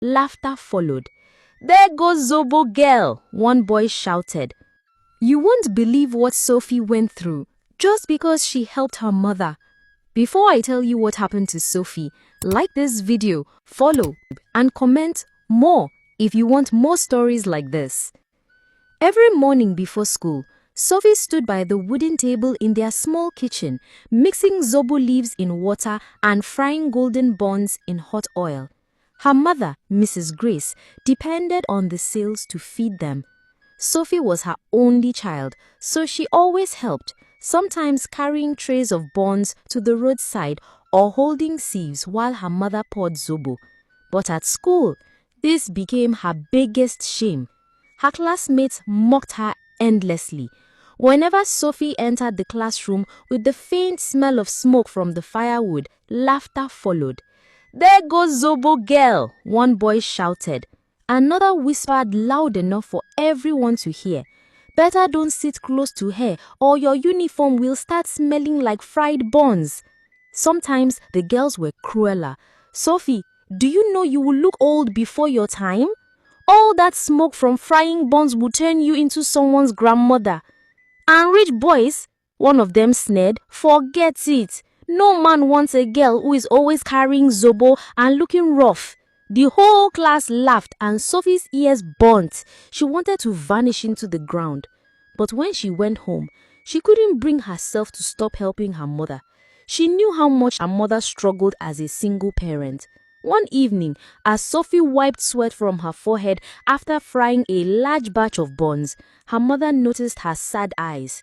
Laughter followed. "There goes Zobo girl," one boy shouted. You won't believe what Sophie went through just because she helped her mother. Before I tell you what happened to Sophie, like this video, follow, and comment more if you want more stories like this. Every morning before school, Sophie stood by the wooden table in their small kitchen, mixing Zobo leaves in water and frying golden buns in hot oil. Her mother, Mrs. Grace, depended on the sales to feed them. Sophie was her only child, so she always helped, sometimes carrying trays of buns to the roadside or holding sieves while her mother poured Zobo. But at school, this became her biggest shame. Her classmates mocked her endlessly. Whenever Sophie entered the classroom with the faint smell of smoke from the firewood, laughter followed. "There goes Zobo girl," one boy shouted. Another whispered loud enough for everyone to hear. "Better don't sit close to her or your uniform will start smelling like fried buns." Sometimes the girls were crueler. "Sophie, do you know you will look old before your time? All that smoke from frying buns will turn you into someone's grandmother." "And rich boys," one of them sneered, "forget it. No man wants a girl who is always carrying Zobo and looking rough." The whole class laughed and Sophie's ears burnt. She wanted to vanish into the ground. But when she went home, she couldn't bring herself to stop helping her mother. She knew how much her mother struggled as a single parent. One evening, as Sophie wiped sweat from her forehead after frying a large batch of buns, her mother noticed her sad eyes.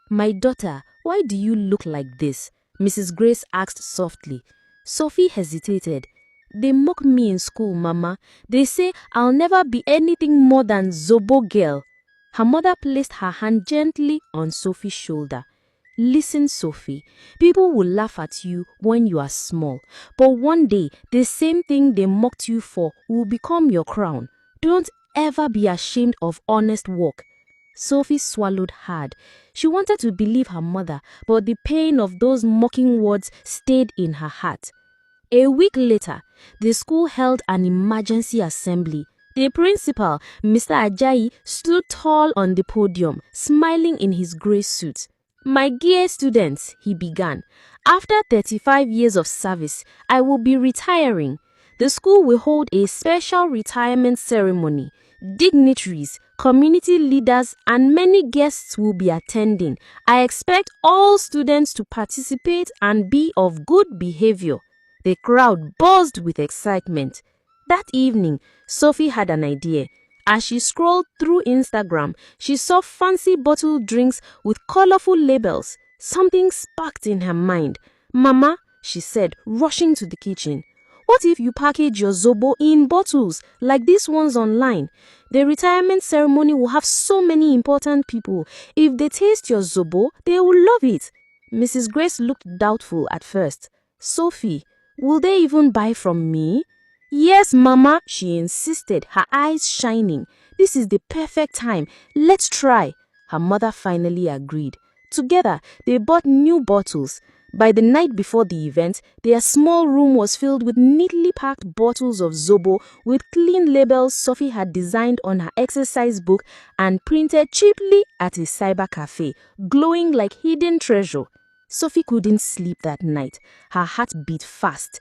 "My daughter, why do you look like this?" Mrs. Grace asked softly. Sophie hesitated. "They mock me in school, Mama. They say I'll never be anything more than Zobo girl." Her mother placed her hand gently on Sophie's shoulder. "Listen, Sophie, people will laugh at you when you are small, but one day the same thing they mocked you for will become your crown. Don't ever be ashamed of honest work." Sophie swallowed hard. She wanted to believe her mother, but the pain of those mocking words stayed in her heart. A week later, the school held an emergency assembly. The principal, Mr. Ajayi, stood tall on the podium, smiling in his grey suit. "My dear students," he began, "after 35 years of service, I will be retiring. The school will hold a special retirement ceremony. Dignitaries, community leaders, and many guests will be attending. I expect all students to participate and be of good behavior." The crowd buzzed with excitement. That evening, Sophie had an idea. As she scrolled through Instagram, she saw fancy bottled drinks with colorful labels. Something sparked in her mind. "Mama," she said, rushing to the kitchen, "what if you package your Zobo in bottles like these ones online? The retirement ceremony will have so many important people. If they taste your Zobo, they will love it." Mrs. Grace looked doubtful at first. "Sophie, will they even buy from me?" "Yes, Mama," she insisted, her eyes shining. "This is the perfect time. Let's try." Her mother finally agreed. Together, they bought new bottles. By the night before the event, their small room was filled with neatly packed bottles of Zobo with clean labels Sophie had designed on her exercise book and printed cheaply at a cyber cafe, glowing like hidden treasure. Sophie couldn't sleep that night. Her heart beat fast.